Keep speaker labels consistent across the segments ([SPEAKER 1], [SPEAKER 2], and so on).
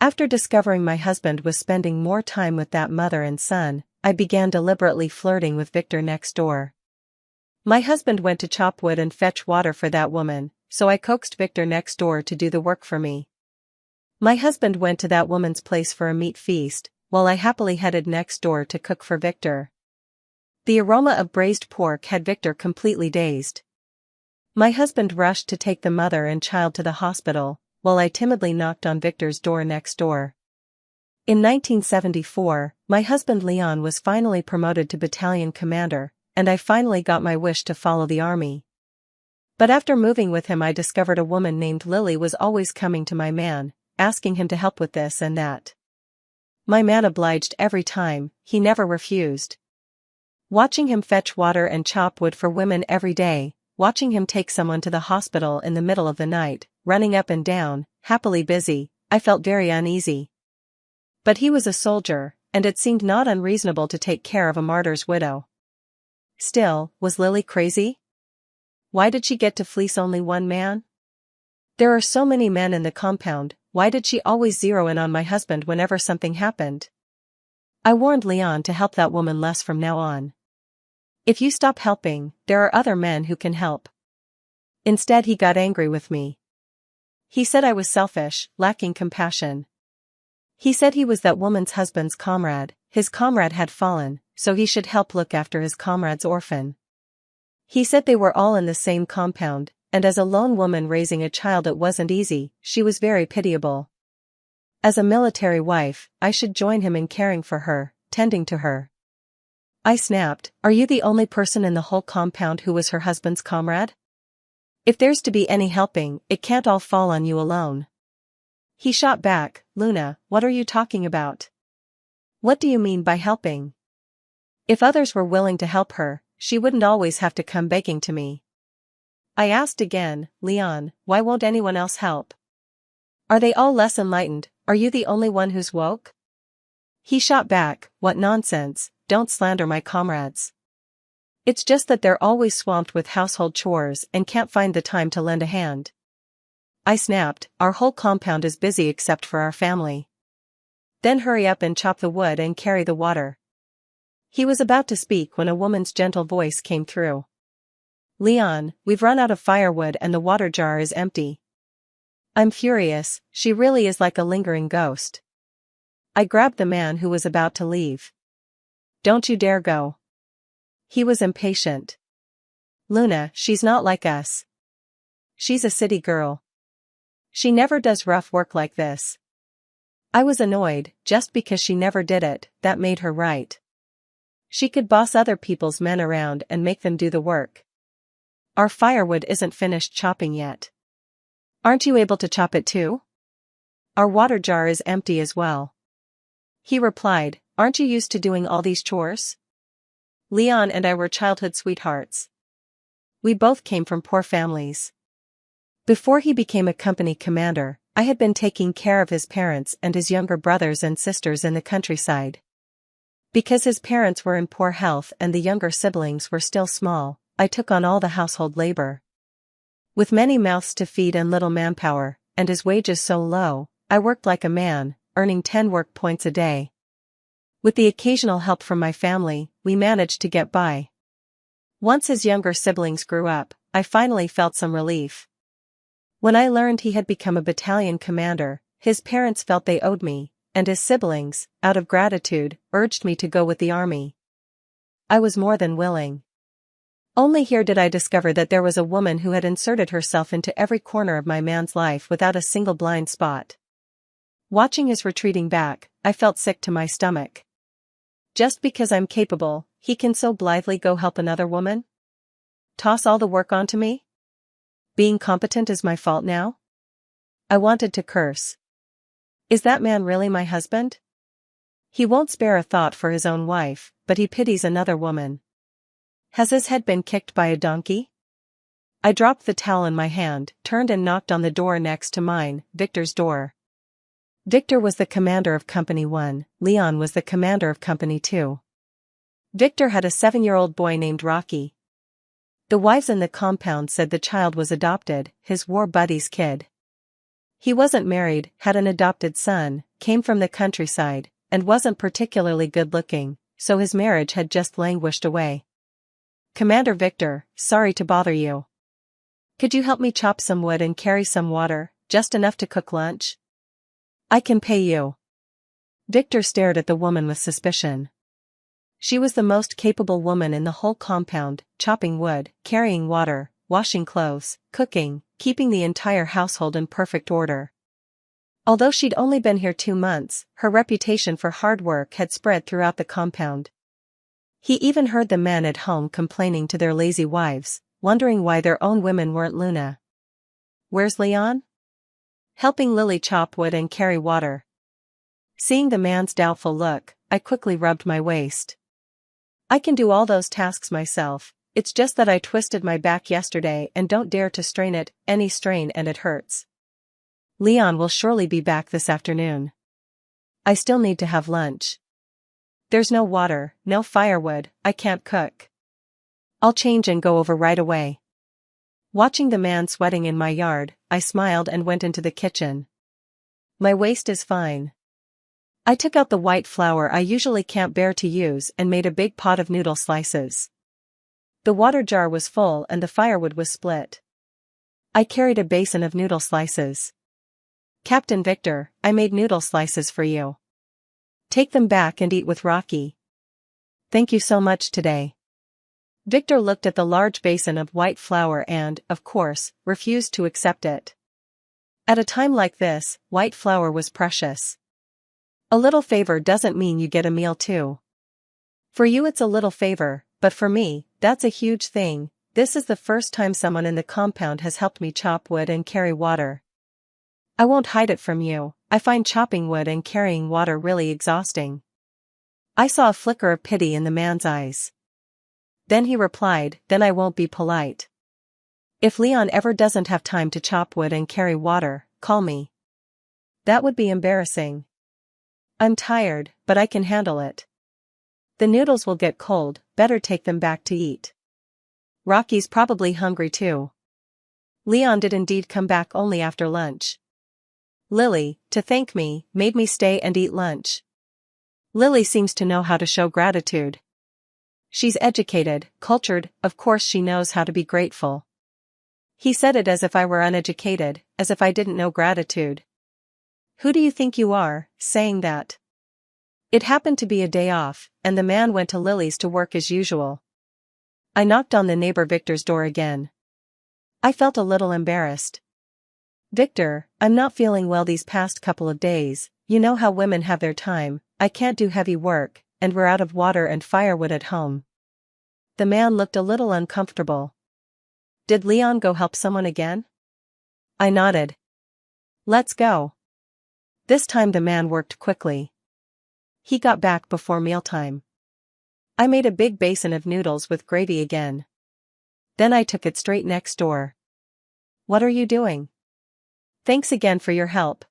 [SPEAKER 1] After discovering my husband was spending more time with that mother and son, I began deliberately flirting with Victor next door. My husband went to chop wood and fetch water for that woman, so I coaxed Victor next door to do the work for me. My husband went to that woman's place for a meat feast, while I happily headed next door to cook for Victor. The aroma of braised pork had Victor completely dazed. My husband rushed to take the mother and child to the hospital, while I timidly knocked on Victor's door next door. In 1974, my husband Leon was finally promoted to battalion commander, and I finally got my wish to follow the army. But after moving with him, I discovered a woman named Lily was always coming to my man, asking him to help with this and that. My man obliged every time, he never refused. Watching him fetch water and chop wood for women every day, watching him take someone to the hospital in the middle of the night, running up and down, happily busy, I felt very uneasy. But he was a soldier, and it seemed not unreasonable to take care of a martyr's widow. Still, was Lily crazy? Why did she get to fleece only one man? There are so many men in the compound, why did she always zero in on my husband whenever something happened? I warned Leon to help that woman less from now on. If you stop helping, there are other men who can help. Instead, he got angry with me. He said I was selfish, lacking compassion. He said he was that woman's husband's comrade, his comrade had fallen, so he should help look after his comrade's orphan. He said they were all in the same compound, and as a lone woman raising a child it wasn't easy, she was very pitiable. As a military wife, I should join him in caring for her, tending to her. I snapped, "Are you the only person in the whole compound who was her husband's comrade? If there's to be any helping, it can't all fall on you alone." He shot back, "Luna, what are you talking about? What do you mean by helping? If others were willing to help her, she wouldn't always have to come begging to me." I asked again, "Leon, why won't anyone else help? Are they all less enlightened? Are you the only one who's woke?" He shot back, "What nonsense, don't slander my comrades. It's just that they're always swamped with household chores and can't find the time to lend a hand." I snapped, "Our whole compound is busy except for our family. Then hurry up and chop the wood and carry the water." He was about to speak when a woman's gentle voice came through. "Leon, we've run out of firewood and the water jar is empty." I'm furious, she really is like a lingering ghost. I grabbed the man who was about to leave. "Don't you dare go." He was impatient. "Luna, she's not like us. She's a city girl. She never does rough work like this." I was annoyed, just because she never did it, that made her right. She could boss other people's men around and make them do the work. "Our firewood isn't finished chopping yet. Aren't you able to chop it too? Our water jar is empty as well." He replied, "Aren't you used to doing all these chores? Leon and I were childhood sweethearts. We both came from poor families. Before he became a company commander, I had been taking care of his parents and his younger brothers and sisters in the countryside. Because his parents were in poor health and the younger siblings were still small, I took on all the household labor. With many mouths to feed and little manpower, and his wages so low, I worked like a man, earning 10 work points a day. With the occasional help from my family, we managed to get by. Once his younger siblings grew up, I finally felt some relief. When I learned he had become a battalion commander, his parents felt they owed me, and his siblings, out of gratitude, urged me to go with the army. I was more than willing. Only here did I discover that there was a woman who had inserted herself into every corner of my man's life without a single blind spot. Watching his retreating back, I felt sick to my stomach. Just because I'm capable, he can so blithely go help another woman? Toss all the work onto me? Being competent is my fault now? I wanted to curse. Is that man really my husband? He won't spare a thought for his own wife, but he pities another woman. Has his head been kicked by a donkey? I dropped the towel in my hand, turned and knocked on the door next to mine, Victor's door. Victor was the commander of Company 1, Leon was the commander of Company 2. Victor had a 7-year-old boy named Rocky. The wives in the compound said the child was adopted, his war buddy's kid. He wasn't married, had an adopted son, came from the countryside, and wasn't particularly good-looking, so his marriage had just languished away. "Commander Victor, sorry to bother you. Could you help me chop some wood and carry some water, just enough to cook lunch?" "I can pay you." Victor stared at the woman with suspicion. She was the most capable woman in the whole compound, chopping wood, carrying water, washing clothes, cooking, keeping the entire household in perfect order. Although she'd only been here 2 months, her reputation for hard work had spread throughout the compound. He even heard the men at home complaining to their lazy wives, wondering why their own women weren't Luna. "Where's Leon?" "Helping Lily chop wood and carry water." Seeing the man's doubtful look, I quickly rubbed my waist. "I can do all those tasks myself, it's just that I twisted my back yesterday and don't dare to strain it, any strain and it hurts. Leon will surely be back this afternoon. I still need to have lunch. There's no water, no firewood, I can't cook. I'll change and go over right away." Watching the man sweating in my yard, I smiled and went into the kitchen. "My waist is fine." I took out the white flour I usually can't bear to use and made a big pot of noodle slices. The water jar was full and the firewood was split. I carried a basin of noodle slices. "Captain Victor, I made noodle slices for you. Take them back and eat with Rocky." "Thank you so much today." Victor looked at the large basin of white flour and, of course, refused to accept it. At a time like this, white flour was precious. A little favor doesn't mean you get a meal too. For you it's a little favor, but for me, that's a huge thing. This is the first time someone in the compound has helped me chop wood and carry water. I won't hide it from you, I find chopping wood and carrying water really exhausting. I saw a flicker of pity in the man's eyes. Then he replied, "Then I won't be polite. If Leon ever doesn't have time to chop wood and carry water, call me." "That would be embarrassing." "I'm tired, but I can handle it. The noodles will get cold, better take them back to eat. Rocky's probably hungry too." Leon did indeed come back only after lunch. Lily, to thank me, made me stay and eat lunch. Lily seems to know how to show gratitude. She's educated, cultured, of course she knows how to be grateful. He said it as if I were uneducated, as if I didn't know gratitude. "Who do you think you are, saying that?" It happened to be a day off, and the man went to Lily's to work as usual. I knocked on the neighbor Victor's door again. I felt a little embarrassed. "Victor, I'm not feeling well these past couple of days, you know how women have their time, I can't do heavy work, and we're out of water and firewood at home." The man looked a little uncomfortable. "Did Leon go help someone again?" I nodded. "Let's go." This time the man worked quickly. He got back before mealtime. I made a big basin of noodles with gravy again. Then I took it straight next door. "What are you doing?" "Thanks again for your help.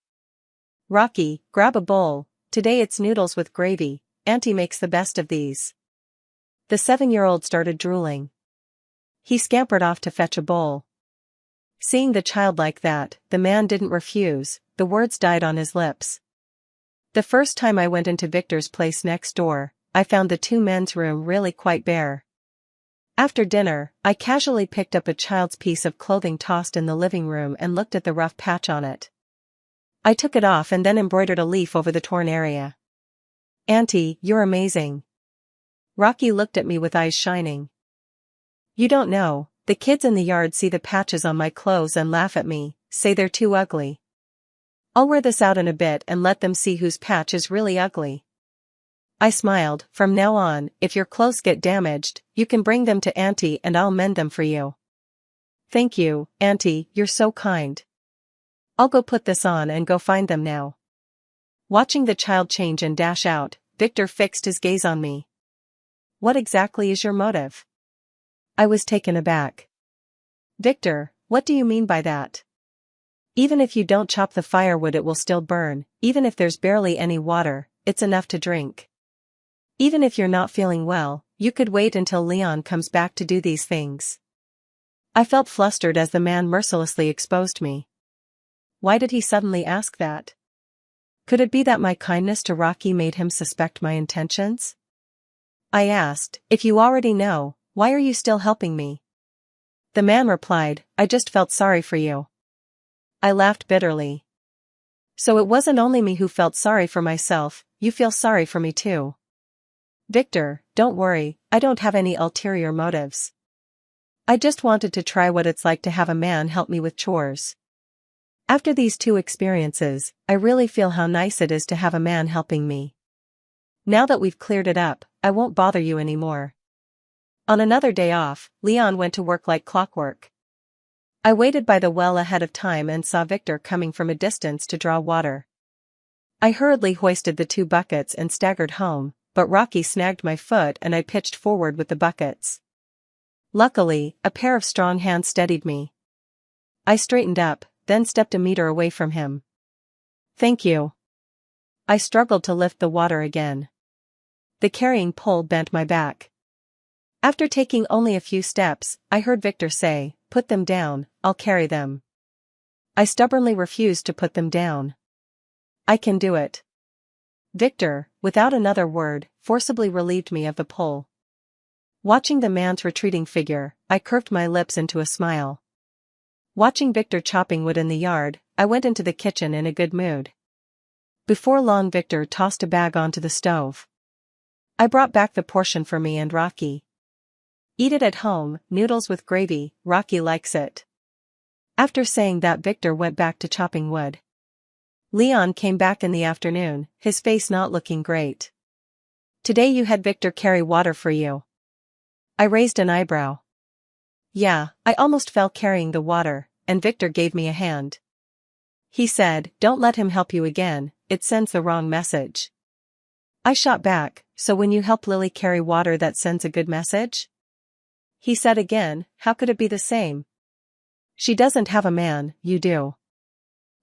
[SPEAKER 1] Rocky, grab a bowl, today it's noodles with gravy, Auntie makes the best of these." The 7-year-old started drooling. He scampered off to fetch a bowl. Seeing the child like that, the man didn't refuse, the words died on his lips. The first time I went into Victor's place next door, I found the 2 men's room really quite bare. After dinner, I casually picked up a child's piece of clothing tossed in the living room and looked at the rough patch on it. I took it off and then embroidered a leaf over the torn area. "Auntie, you're amazing." Rocky looked at me with eyes shining. "You don't know, the kids in the yard see the patches on my clothes and laugh at me, say they're too ugly. I'll wear this out in a bit and let them see whose patch is really ugly." I smiled. "From now on, if your clothes get damaged, you can bring them to Auntie and I'll mend them for you." "Thank you, Auntie, you're so kind. I'll go put this on and go find them now." Watching the child change and dash out, Victor fixed his gaze on me. "What exactly is your motive?" I was taken aback. "Victor, what do you mean by that? Even if you don't chop the firewood it will still burn, even if there's barely any water, it's enough to drink. Even if you're not feeling well, you could wait until Leon comes back to do these things." I felt flustered as the man mercilessly exposed me. Why did he suddenly ask that? Could it be that my kindness to Rocky made him suspect my intentions? I asked, if you already know, why are you still helping me? The man replied, I just felt sorry for you. I laughed bitterly. So it wasn't only me who felt sorry for myself, you feel sorry for me too. Victor, don't worry, I don't have any ulterior motives. I just wanted to try what it's like to have a man help me with chores. After these two experiences, I really feel how nice it is to have a man helping me. Now that we've cleared it up, I won't bother you anymore. On another day off, Leon went to work like clockwork. I waited by the well ahead of time and saw Victor coming from a distance to draw water. I hurriedly hoisted the 2 buckets and staggered home, but Rocky snagged my foot and I pitched forward with the buckets. Luckily, a pair of strong hands steadied me. I straightened up, then stepped a meter away from him. Thank you. I struggled to lift the water again. The carrying pole bent my back. After taking only a few steps, I heard Victor say, put them down, I'll carry them. I stubbornly refused to put them down. I can do it. Victor, without another word, forcibly relieved me of the pole. Watching the man's retreating figure, I curved my lips into a smile. Watching Victor chopping wood in the yard, I went into the kitchen in a good mood. Before long Victor tossed a bag onto the stove. I brought back the portion for me and Rocky. Eat it at home, noodles with gravy, Rocky likes it. After saying that Victor went back to chopping wood. Leon came back in the afternoon, his face not looking great. Today you had Victor carry water for you. I raised an eyebrow. Yeah, I almost fell carrying the water, and Victor gave me a hand. He said, don't let him help you again, it sends the wrong message. I shot back, so when you help Lily carry water that sends a good message? He said again, how could it be the same? She doesn't have a man, you do.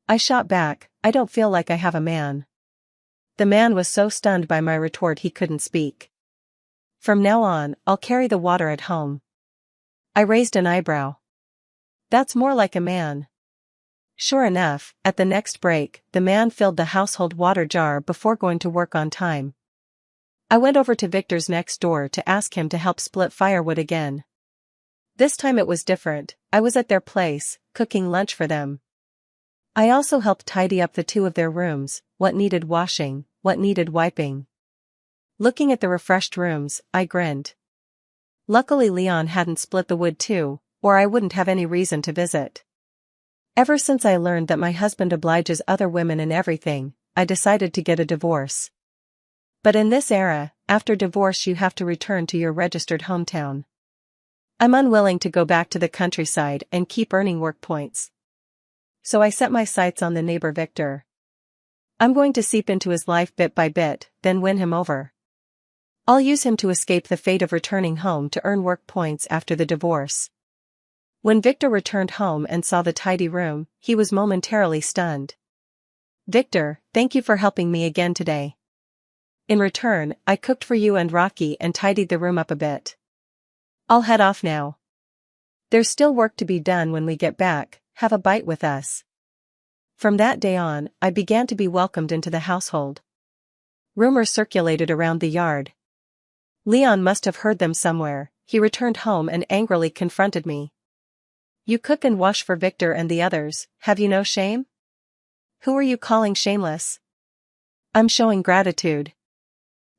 [SPEAKER 1] I shot back, I don't feel like I have a man. The man was so stunned by my retort he couldn't speak. From now on, I'll carry the water at home. I raised an eyebrow. That's more like a man. Sure enough, at the next break, the man filled the household water jar before going to work on time. I went over to Victor's next door to ask him to help split firewood again. This time it was different, I was at their place, cooking lunch for them. I also helped tidy up the 2 of their rooms, what needed washing, what needed wiping. Looking at the refreshed rooms, I grinned. Luckily Leon hadn't split the wood too, or I wouldn't have any reason to visit. Ever since I learned that my husband obliges other women in everything, I decided to get a divorce. But in this era, after divorce you have to return to your registered hometown. I'm unwilling to go back to the countryside and keep earning work points. So I set my sights on the neighbor Victor. I'm going to seep into his life bit by bit, then win him over. I'll use him to escape the fate of returning home to earn work points after the divorce. When Victor returned home and saw the tidy room, he was momentarily stunned. Victor, thank you for helping me again today. In return, I cooked for you and Rocky and tidied the room up a bit. I'll head off now. There's still work to be done when we get back, have a bite with us. From that day on, I began to be welcomed into the household. Rumors circulated around the yard. Leon must have heard them somewhere, he returned home and angrily confronted me. You cook and wash for Victor and the others, have you no shame? Who are you calling shameless? I'm showing gratitude.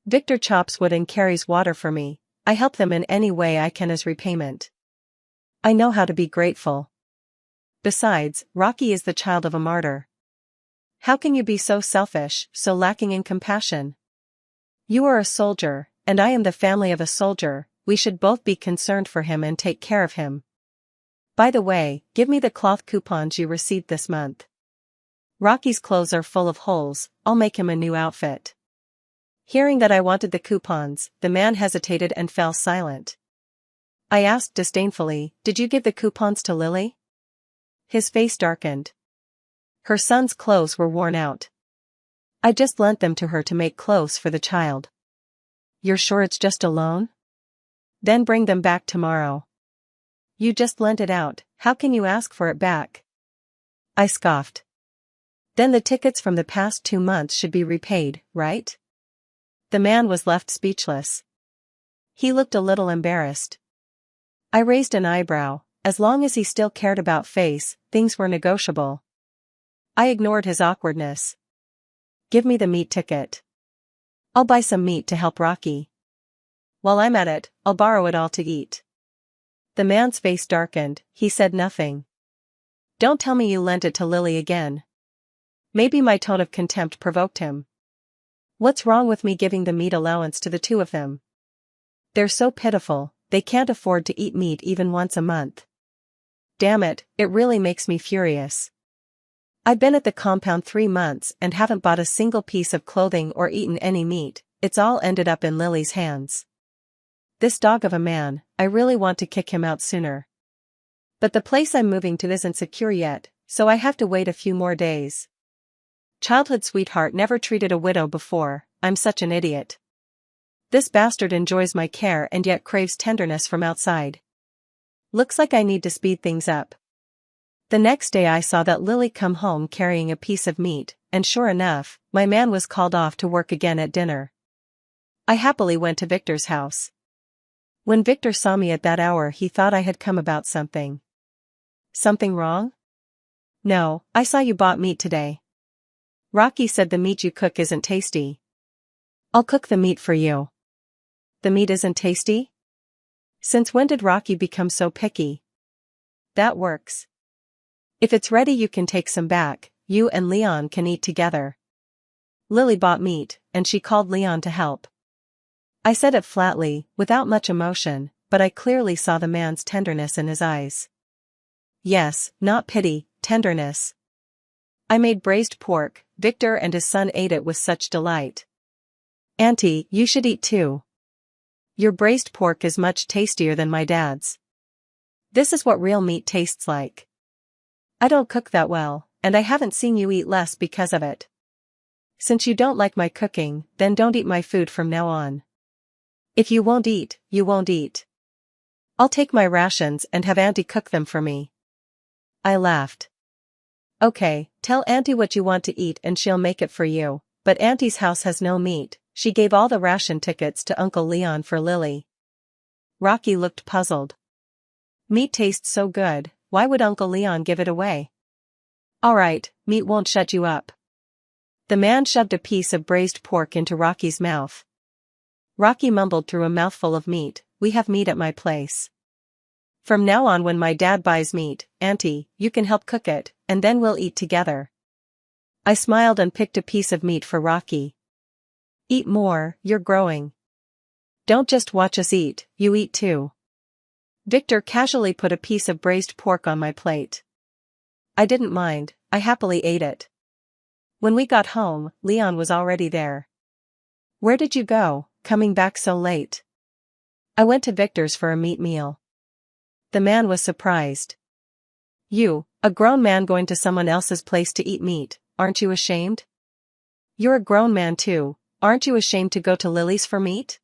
[SPEAKER 1] Victor chops wood and carries water for me, I help them in any way I can as repayment. I know how to be grateful. Besides, Rocky is the child of a martyr. How can you be so selfish, so lacking in compassion? You are a soldier, and I am the family of a soldier, we should both be concerned for him and take care of him. By the way, give me the cloth coupons you received this month. Rocky's clothes are full of holes, I'll make him a new outfit. Hearing that I wanted the coupons, the man hesitated and fell silent. I asked disdainfully, did you give the coupons to Lily? His face darkened. Her son's clothes were worn out. I just lent them to her to make clothes for the child. You're sure it's just a loan? Then bring them back tomorrow. You just lent it out, how can you ask for it back? I scoffed. Then the tickets from the past 2 months should be repaid, right? The man was left speechless. He looked a little embarrassed. I raised an eyebrow. As long as he still cared about face, things were negotiable. I ignored his awkwardness. Give me the meat ticket. I'll buy some meat to help Rocky. While I'm at it, I'll borrow it all to eat. The man's face darkened, he said nothing. Don't tell me you lent it to Lily again. Maybe my tone of contempt provoked him. What's wrong with me giving the meat allowance to the two of them? They're so pitiful, they can't afford to eat meat even once a month. Damn it, it really makes me furious. I've been at the compound 3 months and haven't bought a single piece of clothing or eaten any meat, it's all ended up in Lily's hands. This dog of a man, I really want to kick him out sooner. But the place I'm moving to isn't secure yet, so I have to wait a few more days. Childhood sweetheart never treated a widow before, I'm such an idiot. This bastard enjoys my care and yet craves tenderness from outside. Looks like I need to speed things up. The next day I saw that Lily come home carrying a piece of meat, and sure enough, my man was called off to work again at dinner. I happily went to Victor's house. When Victor saw me at that hour he thought I had come about something. Something wrong? No, I saw you bought meat today. Rocky said the meat you cook isn't tasty. I'll cook the meat for you. The meat isn't tasty? Since when did Rocky become so picky? That works. If it's ready you can take some back, you and Leon can eat together. Lily bought meat, and she called Leon to help. I said it flatly, without much emotion, but I clearly saw the man's tenderness in his eyes. Yes, not pity, tenderness. I made braised pork, Victor and his son ate it with such delight. Auntie, you should eat too. Your braised pork is much tastier than my dad's. This is what real meat tastes like. I don't cook that well, and I haven't seen you eat less because of it. Since you don't like my cooking, then don't eat my food from now on. If you won't eat, you won't eat. I'll take my rations and have Auntie cook them for me. I laughed. Okay, tell Auntie what you want to eat and she'll make it for you, but Auntie's house has no meat. She gave all the ration tickets to Uncle Leon for Lily. Rocky looked puzzled. Meat tastes so good, why would Uncle Leon give it away? Alright, meat won't shut you up. The man shoved a piece of braised pork into Rocky's mouth. Rocky mumbled through a mouthful of meat, we have meat at my place. From now on when my dad buys meat, Auntie, you can help cook it, and then we'll eat together. I smiled and picked a piece of meat for Rocky. Eat more, you're growing. Don't just watch us eat, you eat too. Victor casually put a piece of braised pork on my plate. I didn't mind, I happily ate it. When we got home, Leon was already there. Where did you go, coming back so late? I went to Victor's for a meat meal. The man was surprised. You, a grown man going to someone else's place to eat meat, aren't you ashamed? You're a grown man too, aren't you ashamed to go to Lily's for meat?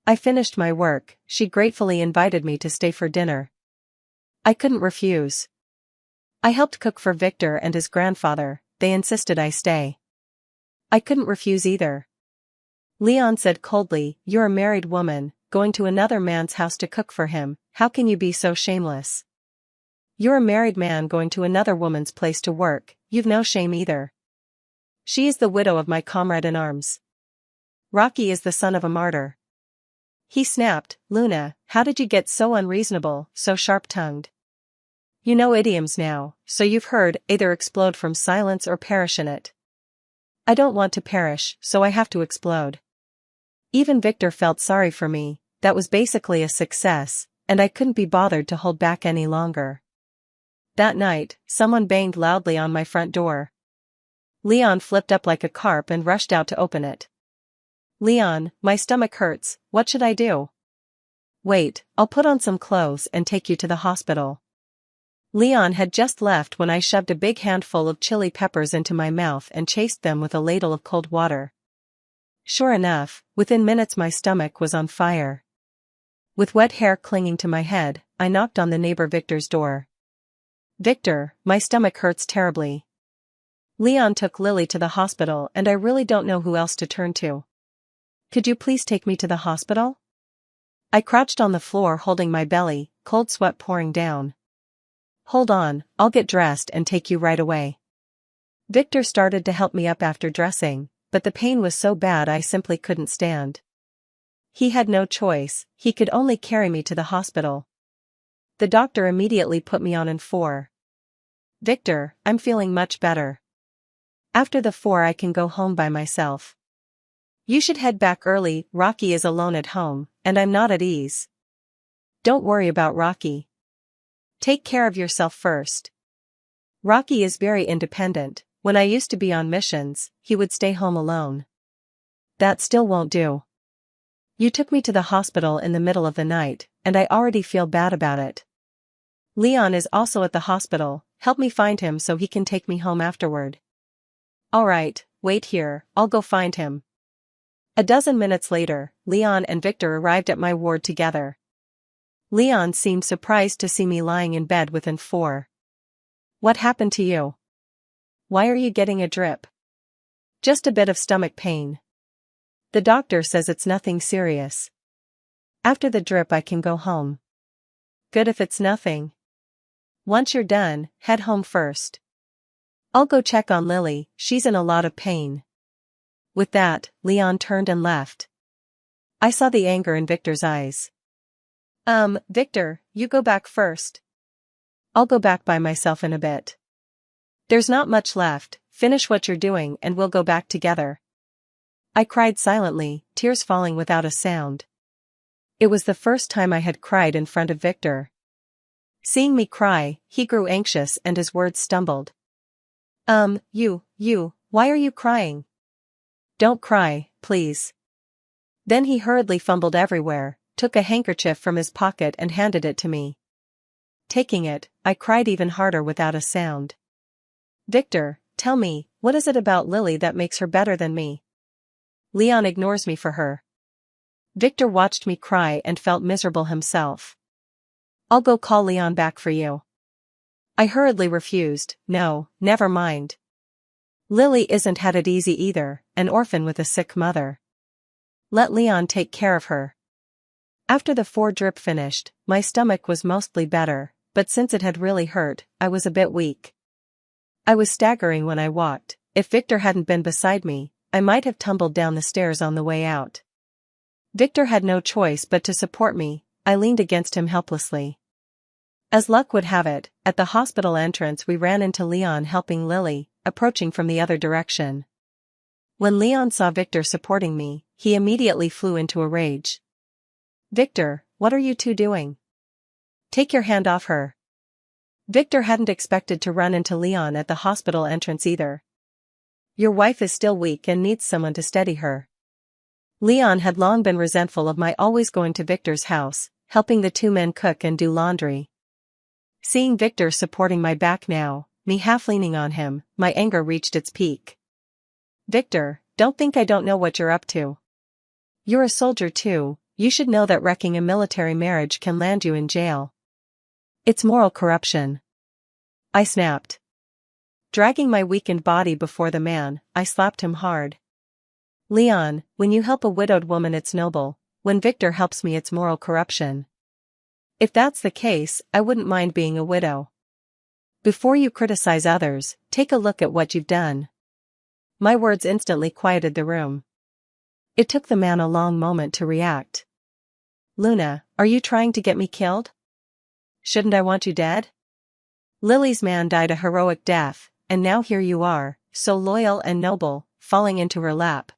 [SPEAKER 1] I finished my work, she gratefully invited me to stay for dinner. I couldn't refuse. I helped cook for Victor and his grandfather, they insisted I stay. I couldn't refuse either. Leon said coldly, you're a married woman, going to another man's house to cook for him, how can you be so shameless? You're a married man going to another woman's place to work, you've no shame either. She is the widow of my comrade in arms. Rocky is the son of a martyr. He snapped, Luna, how did you get so unreasonable, so sharp-tongued? You know idioms now, so you've heard, either explode from silence or perish in it. I don't want to perish, so I have to explode. Even Victor felt sorry for me, that was basically a success, and I couldn't be bothered to hold back any longer. That night, someone banged loudly on my front door. Leon flipped up like a carp and rushed out to open it. Leon, my stomach hurts, what should I do? Wait, I'll put on some clothes and take you to the hospital. Leon had just left when I shoved a big handful of chili peppers into my mouth and chased them with a ladle of cold water. Sure enough, within minutes my stomach was on fire. With wet hair clinging to my head, I knocked on the neighbor Victor's door. Victor, my stomach hurts terribly. Leon took Lily to the hospital and I really don't know who else to turn to. Could you please take me to the hospital? I crouched on the floor holding my belly, cold sweat pouring down. Hold on, I'll get dressed and take you right away. Victor started to help me up after dressing, but the pain was so bad I simply couldn't stand. He had no choice, he could only carry me to the hospital. The doctor immediately put me on N4. Victor, I'm feeling much better. After the 4 I can go home by myself. You should head back early, Rocky is alone at home, and I'm not at ease. Don't worry about Rocky. Take care of yourself first. Rocky is very independent. When I used to be on missions, he would stay home alone. That still won't do. You took me to the hospital in the middle of the night, and I already feel bad about it. Leon is also at the hospital, help me find him so he can take me home afterward. Alright, wait here, I'll go find him. A dozen minutes later, Leon and Victor arrived at my ward together. Leon seemed surprised to see me lying in bed with N4. What happened to you? Why are you getting a drip? Just a bit of stomach pain. The doctor says it's nothing serious. After the drip I can go home. Good if it's nothing. Once you're done, head home first. I'll go check on Lily, she's in a lot of pain. With that, Leon turned and left. I saw the anger in Victor's eyes. Victor, you go back first. I'll go back by myself in a bit. There's not much left, finish what you're doing and we'll go back together. I cried silently, tears falling without a sound. It was the first time I had cried in front of Victor. Seeing me cry, he grew anxious and his words stumbled. Why are you crying? Don't cry, please. Then he hurriedly fumbled everywhere, took a handkerchief from his pocket and handed it to me. Taking it, I cried even harder without a sound. Victor, tell me, what is it about Lily that makes her better than me? Leon ignores me for her. Victor watched me cry and felt miserable himself. I'll go call Leon back for you. I hurriedly refused, no, never mind. Lily isn't had it easy either, an orphan with a sick mother. Let Leon take care of her. After the 4 drip finished, my stomach was mostly better, but since it had really hurt, I was a bit weak. I was staggering when I walked. If Victor hadn't been beside me, I might have tumbled down the stairs on the way out. Victor had no choice but to support me, I leaned against him helplessly. As luck would have it, at the hospital entrance we ran into Leon helping Lily, approaching from the other direction. When Leon saw Victor supporting me, he immediately flew into a rage. Victor, what are you two doing? Take your hand off her. Victor hadn't expected to run into Leon at the hospital entrance either. Your wife is still weak and needs someone to steady her. Leon had long been resentful of my always going to Victor's house, helping the 2 men cook and do laundry. Seeing Victor supporting my back now, me half leaning on him, my anger reached its peak. Victor, don't think I don't know what you're up to. You're a soldier too, you should know that wrecking a military marriage can land you in jail. It's moral corruption. I snapped. Dragging my weakened body before the man, I slapped him hard. Leon, when you help a widowed woman it's noble, when Victor helps me it's moral corruption. If that's the case, I wouldn't mind being a widow. Before you criticize others, take a look at what you've done. My words instantly quieted the room. It took the man a long moment to react. Luna, are you trying to get me killed? Shouldn't I want you dead? Lily's man died a heroic death, and now here you are, so loyal and noble, falling into her lap.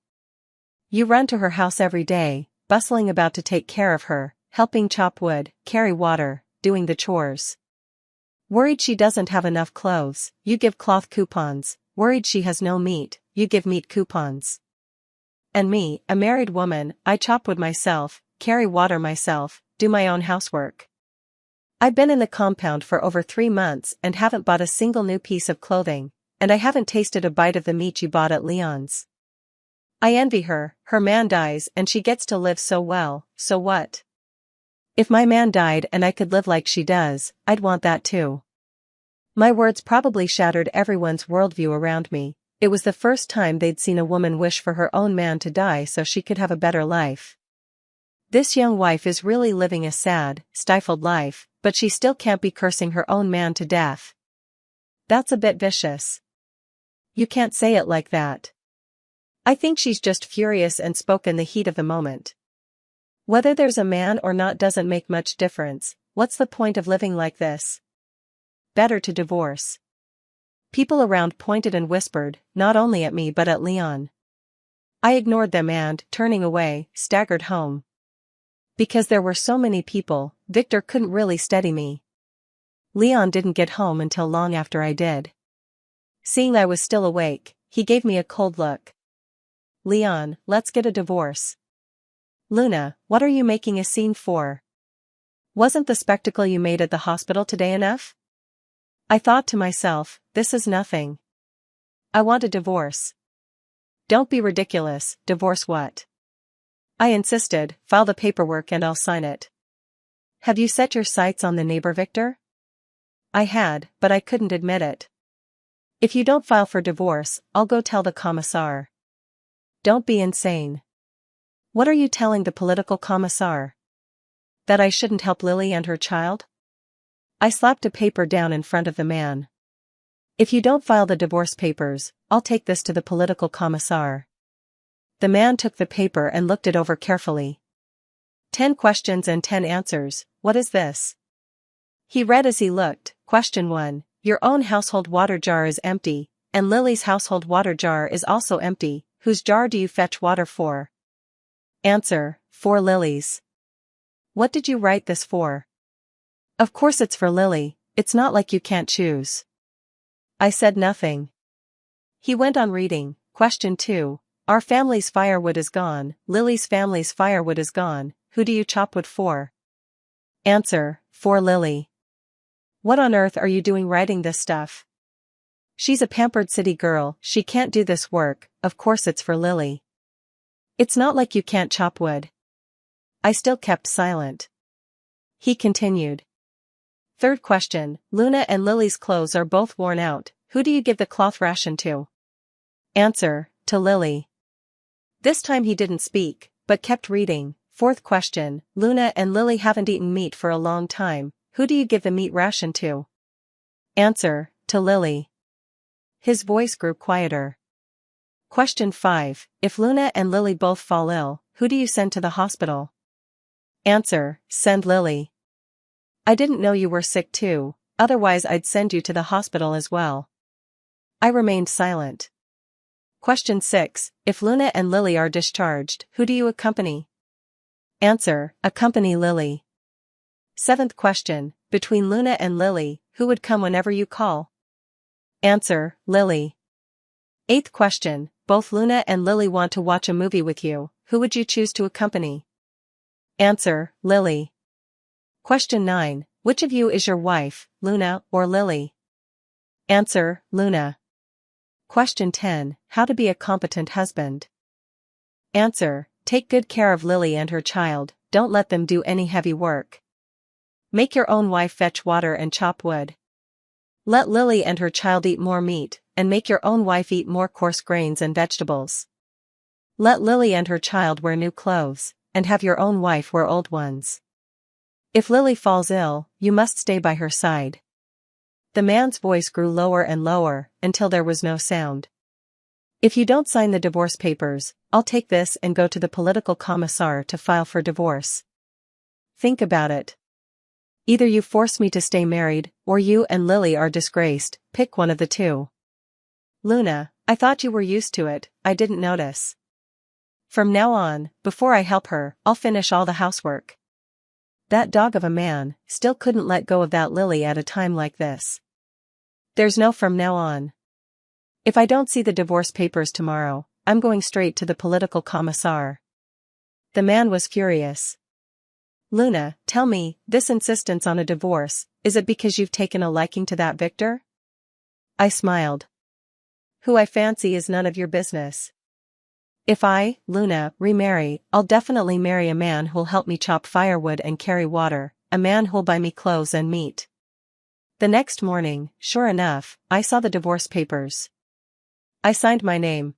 [SPEAKER 1] You run to her house every day, bustling about to take care of her, helping chop wood, carry water, doing the chores. Worried she doesn't have enough clothes, you give cloth coupons. Worried she has no meat, you give meat coupons. And me, a married woman, I chop wood myself, carry water myself, do my own housework. I've been in the compound for over 3 months and haven't bought a single new piece of clothing, and I haven't tasted a bite of the meat you bought at Leon's. I envy her, her man dies and she gets to live so well, so what? If my man died and I could live like she does, I'd want that too. My words probably shattered everyone's worldview around me. It was the first time they'd seen a woman wish for her own man to die so she could have a better life. This young wife is really living a sad, stifled life, but she still can't be cursing her own man to death. That's a bit vicious. You can't say it like that. I think she's just furious and spoke in the heat of the moment. Whether there's a man or not doesn't make much difference. What's the point of living like this? Better to divorce. People around pointed and whispered, not only at me but at Leon. I ignored them and, turning away, staggered home. Because there were so many people, Victor couldn't really steady me. Leon didn't get home until long after I did. Seeing I was still awake, he gave me a cold look. Leon, let's get a divorce. Luna, what are you making a scene for? Wasn't the spectacle you made at the hospital today enough? I thought to myself, this is nothing. I want a divorce. Don't be ridiculous, divorce what? I insisted, file the paperwork and I'll sign it. Have you set your sights on the neighbor, Victor? I had, but I couldn't admit it. If you don't file for divorce, I'll go tell the commissar. Don't be insane. What are you telling the political commissar? That I shouldn't help Lily and her child? I slapped a paper down in front of the man. If you don't file the divorce papers, I'll take this to the political commissar. The man took the paper and looked it over carefully. 10 questions and 10 answers, what is this? He read as he looked. Question 1, your own household water jar is empty, and Lily's household water jar is also empty. Whose jar do you fetch water for? Answer, for Lily's. What did you write this for? Of course it's for Lily, it's not like you can't choose. I said nothing. He went on reading. Question 2, our family's firewood is gone, Lily's family's firewood is gone, who do you chop wood for? Answer, for Lily. What on earth are you doing writing this stuff? She's a pampered city girl, she can't do this work, of course it's for Lily. It's not like you can't chop wood. I still kept silent. He continued. 3rd question, Luna and Lily's clothes are both worn out, who do you give the cloth ration to? Answer, to Lily. This time he didn't speak, but kept reading. 4th question, Luna and Lily haven't eaten meat for a long time, who do you give the meat ration to? Answer, to Lily. His voice grew quieter. Question 5, if Luna and Lily both fall ill, who do you send to the hospital? Answer, send Lily. I didn't know you were sick too, otherwise I'd send you to the hospital as well. I remained silent. Question 6, if Luna and Lily are discharged, who do you accompany? Answer, accompany Lily. 7th question, between Luna and Lily, who would come whenever you call? Answer, Lily. 8th question, both Luna and Lily want to watch a movie with you, who would you choose to accompany? Answer, Lily. Question 9, which of you is your wife, Luna or Lily? Answer, Luna. Question 10, how to be a competent husband? Answer, take good care of Lily and her child, don't let them do any heavy work. Make your own wife fetch water and chop wood. Let Lily and her child eat more meat, and make your own wife eat more coarse grains and vegetables. Let Lily and her child wear new clothes, and have your own wife wear old ones. If Lily falls ill, you must stay by her side. The man's voice grew lower and lower, until there was no sound. If you don't sign the divorce papers, I'll take this and go to the political commissar to file for divorce. Think about it. Either you force me to stay married, or you and Lily are disgraced, pick one of the two. Luna, I thought you were used to it, I didn't notice. From now on, before I help her, I'll finish all the housework. That dog of a man still couldn't let go of that Lily at a time like this. There's no from now on. If I don't see the divorce papers tomorrow, I'm going straight to the political commissar. The man was furious. Luna, tell me, this insistence on a divorce, is it because you've taken a liking to that Victor? I smiled. Who I fancy is none of your business. If I, Luna, remarry, I'll definitely marry a man who'll help me chop firewood and carry water, a man who'll buy me clothes and meat. The next morning, sure enough, I saw the divorce papers. I signed my name.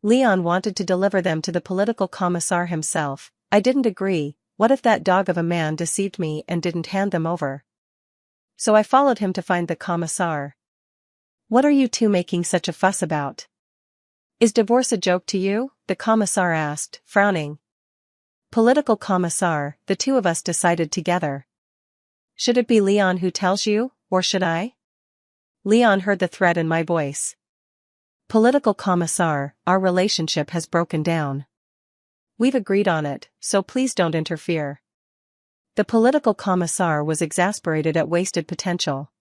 [SPEAKER 1] Leon wanted to deliver them to the political commissar himself. I didn't agree. What if that dog of a man deceived me and didn't hand them over? So I followed him to find the commissar. "What are you two making such a fuss about? Is divorce a joke to you?" the commissar asked, frowning. "Political commissar, the two of us decided together. Should it be Leon who tells you, or should I?" Leon heard the threat in my voice. "Political commissar, our relationship has broken down. We've agreed on it, so please don't interfere." The political commissar was exasperated at wasted potential.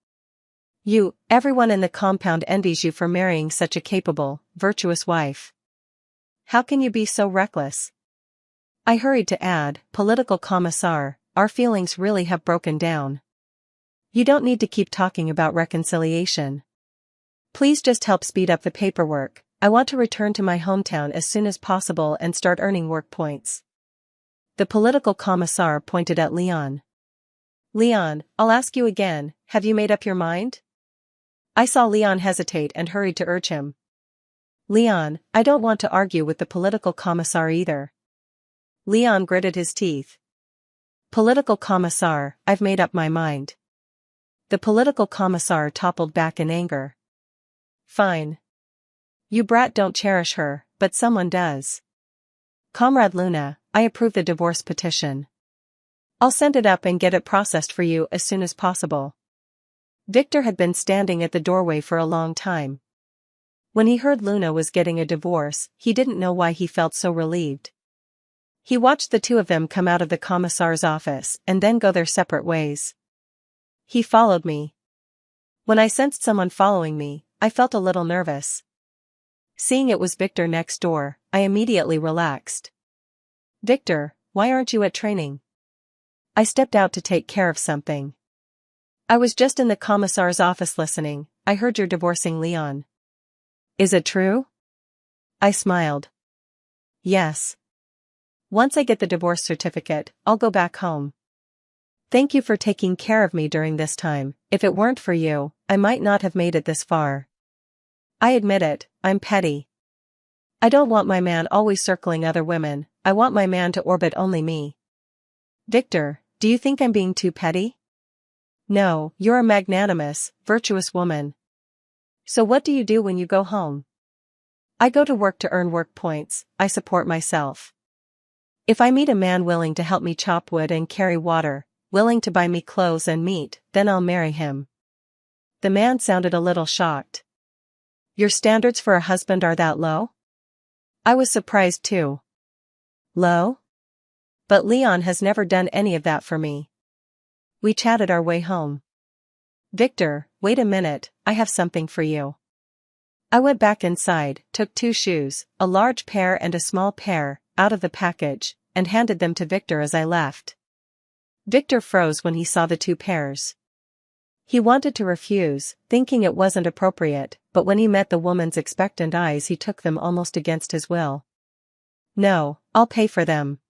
[SPEAKER 1] Everyone in the compound envies you for marrying such a capable, virtuous wife. How can you be so reckless?" I hurried to add, "Political commissar, our feelings really have broken down. You don't need to keep talking about reconciliation. Please just help speed up the paperwork. I want to return to my hometown as soon as possible and start earning work points." The political commissar pointed at Leon. "Leon, I'll ask you again, have you made up your mind?" I saw Leon hesitate and hurried to urge him. "Leon, I don't want to argue with the political commissar either." Leon gritted his teeth. "Political commissar, I've made up my mind." The political commissar toppled back in anger. "Fine. You brat don't cherish her, but someone does. Comrade Luna, I approve the divorce petition. I'll send it up and get it processed for you as soon as possible." Victor had been standing at the doorway for a long time. When he heard Luna was getting a divorce, he didn't know why he felt so relieved. He watched the two of them come out of the commissar's office and then go their separate ways. He followed me. When I sensed someone following me, I felt a little nervous. Seeing it was Victor next door, I immediately relaxed. "Victor, why aren't you at training?" I stepped out to take care of something. "I was just in the commissar's office listening. I heard you're divorcing Leon." "Is it true?" I smiled. "Yes. Once I get the divorce certificate, I'll go back home. Thank you for taking care of me during this time. If it weren't for you, I might not have made it this far. I admit it, I'm petty. I don't want my man always circling other women, I want my man to orbit only me." "Victor, do you think I'm being too petty?" "No, you're a magnanimous, virtuous woman. So what do you do when you go home?" "I go to work to earn work points, I support myself. If I meet a man willing to help me chop wood and carry water, willing to buy me clothes and meat, then I'll marry him." The man sounded a little shocked. "Your standards for a husband are that low?" I was surprised too. "Low? But Leon has never done any of that for me." We chatted our way home. "Victor, wait a minute, I have something for you." I went back inside, took 2 shoes, a large pair and a small pair, out of the package, and handed them to Victor as I left. Victor froze when he saw the 2 pairs. He wanted to refuse, thinking it wasn't appropriate, but when he met the woman's expectant eyes he took them almost against his will. "No, I'll pay for them."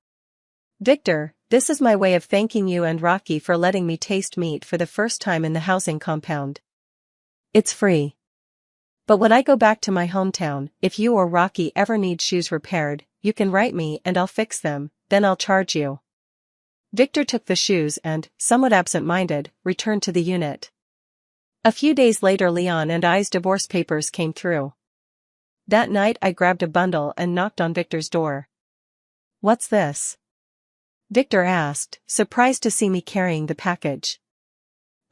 [SPEAKER 1] "Victor, this is my way of thanking you and Rocky for letting me taste meat for the first time in the housing compound. It's free. But when I go back to my hometown, if you or Rocky ever need shoes repaired, you can write me and I'll fix them, then I'll charge you." Victor took the shoes and, somewhat absent-minded, returned to the unit. A few days later Leon and I's divorce papers came through. That night I grabbed a bundle and knocked on Victor's door. "What's this?" Victor asked, surprised to see me carrying the package.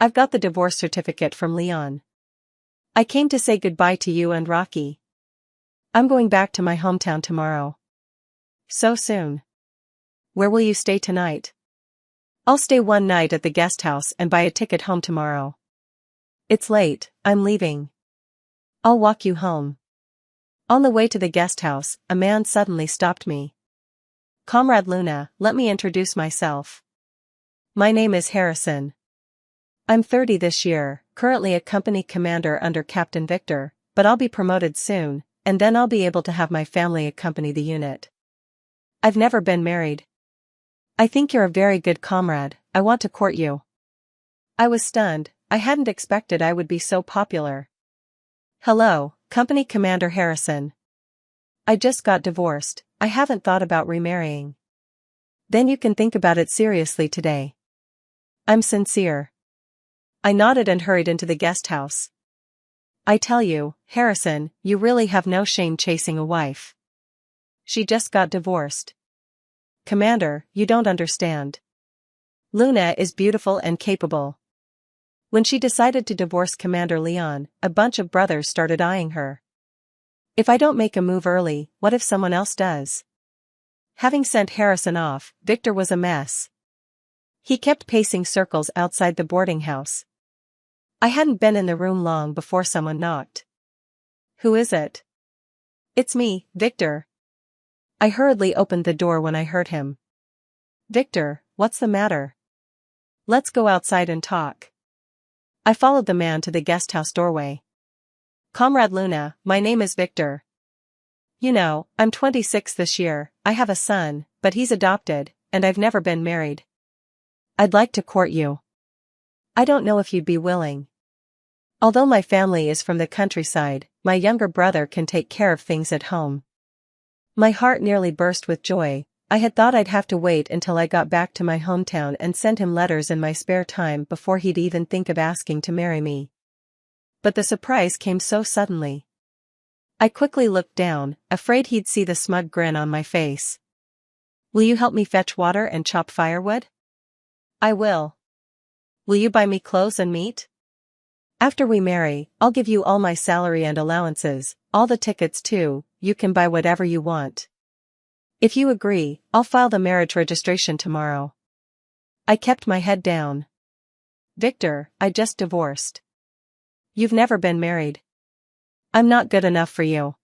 [SPEAKER 1] "I've got the divorce certificate from Leon. I came to say goodbye to you and Rocky. I'm going back to my hometown tomorrow." "So soon? Where will you stay tonight?" "I'll stay one night at the guest house and buy a ticket home tomorrow." "It's late, I'm leaving." "I'll walk you home." On the way to the guest house, a man suddenly stopped me. "Comrade Luna, let me introduce myself. My name is Harrison. I'm 30 this year, currently a company commander under Captain Victor, but I'll be promoted soon, and then I'll be able to have my family accompany the unit. I've never been married. I think you're a very good comrade, I want to court you." I was stunned, I hadn't expected I would be so popular. Hello, Company Commander Harrison. I just got divorced. I haven't thought about remarrying. Then you can think about it seriously today. I'm sincere. I nodded and hurried into the guest house. I tell you, Harrison, you really have no shame chasing a wife. She just got divorced. Commander, you don't understand. Luna is beautiful and capable. When she decided to divorce Commander Leon, a bunch of brothers started eyeing her. If I don't make a move early, what if someone else does? Having sent Harrison off, Victor was a mess. He kept pacing circles outside the boarding house. I hadn't been in the room long before someone knocked. Who is it? It's me, Victor. I hurriedly opened the door when I heard him. Victor, what's the matter? Let's go outside and talk. I followed the man to the guesthouse doorway. Comrade Luna, my name is Victor. You know, I'm 26 this year, I have a son, but he's adopted, and I've never been married. I'd like to court you. I don't know if you'd be willing. Although my family is from the countryside, my younger brother can take care of things at home. My heart nearly burst with joy. I had thought I'd have to wait until I got back to my hometown and send him letters in my spare time before he'd even think of asking to marry me. But the surprise came so suddenly. I quickly looked down, afraid he'd see the smug grin on my face. Will you help me fetch water and chop firewood? I will. Will you buy me clothes and meat? After we marry, I'll give you all my salary and allowances, all the tickets too, you can buy whatever you want. If you agree, I'll file the marriage registration tomorrow. I kept my head down. Victor, I just divorced. You've never been married. I'm not good enough for you.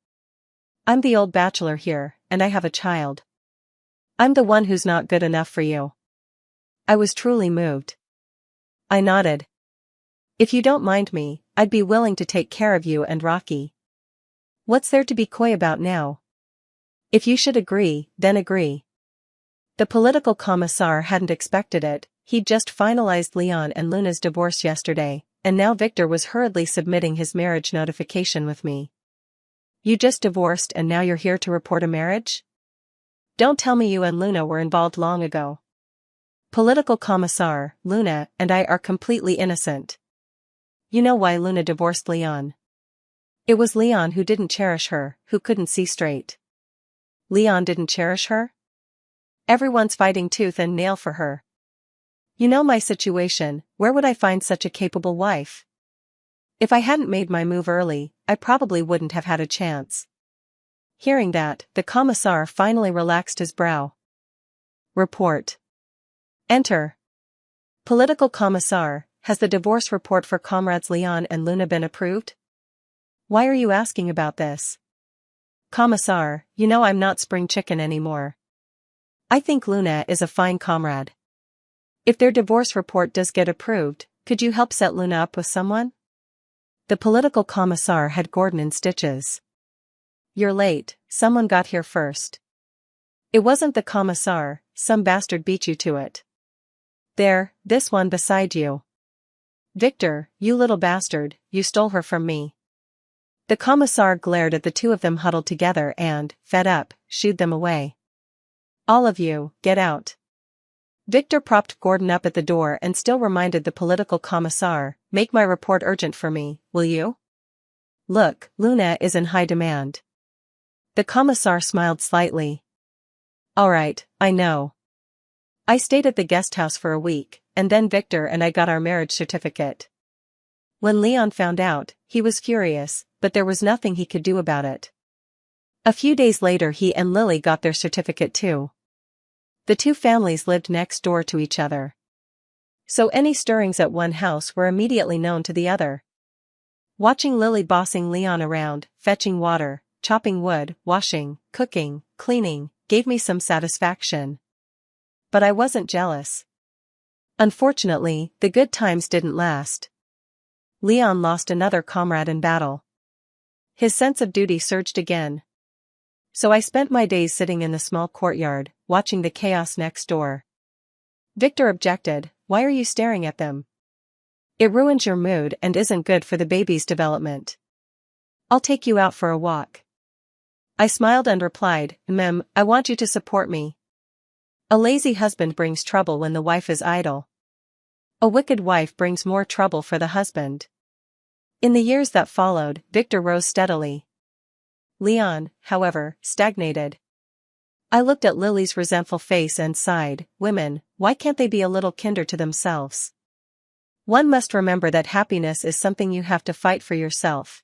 [SPEAKER 1] I'm the old bachelor here, and I have a child. I'm the one who's not good enough for you. I was truly moved. I nodded. If you don't mind me, I'd be willing to take care of you and Rocky. What's there to be coy about now? If you should agree, then agree. The political commissar hadn't expected it. He'd just finalized Leon and Luna's divorce yesterday, and now Victor was hurriedly submitting his marriage notification with me. You just divorced and now you're here to report a marriage? Don't tell me you and Luna were involved long ago. Political commissar, Luna and I are completely innocent. You know why Luna divorced Leon? It was Leon who didn't cherish her, who couldn't see straight. Leon didn't cherish her? Everyone's fighting tooth and nail for her. You know my situation, where would I find such a capable wife? If I hadn't made my move early, I probably wouldn't have had a chance. Hearing that, the commissar finally relaxed his brow. Report. Enter. Political commissar, has the divorce report for comrades Leon and Luna been approved? Why are you asking about this? Commissar, you know I'm not spring chicken anymore. I think Luna is a fine comrade. If their divorce report does get approved, could you help set Luna up with someone? The political commissar had Gordon in stitches. You're late, someone got here first. It wasn't the commissar, some bastard beat you to it. There, this one beside you. Victor, you little bastard, you stole her from me. The commissar glared at the two of them huddled together and, fed up, shooed them away. All of you, get out. Victor propped Gordon up at the door and still reminded the political commissar, make my report urgent for me, will you? Look, Luna is in high demand. The commissar smiled slightly. All right, I know. I stayed at the guest house for a week, and then Victor and I got our marriage certificate. When Leon found out, he was furious, but there was nothing he could do about it. A few days later he and Lily got their certificate too. The two families lived next door to each other. So any stirrings at one house were immediately known to the other. Watching Lily bossing Leon around, fetching water, chopping wood, washing, cooking, cleaning, gave me some satisfaction. But I wasn't jealous. Unfortunately, the good times didn't last. Leon lost another comrade in battle. His sense of duty surged again. So I spent my days sitting in the small courtyard, watching the chaos next door. Victor objected, why are you staring at them? It ruins your mood and isn't good for the baby's development. I'll take you out for a walk. I smiled and replied, I want you to support me. A lazy husband brings trouble when the wife is idle. A wicked wife brings more trouble for the husband. In the years that followed, Victor rose steadily. Leon, however, stagnated. I looked at Lily's resentful face and sighed, women, why can't they be a little kinder to themselves? One must remember that happiness is something you have to fight for yourself.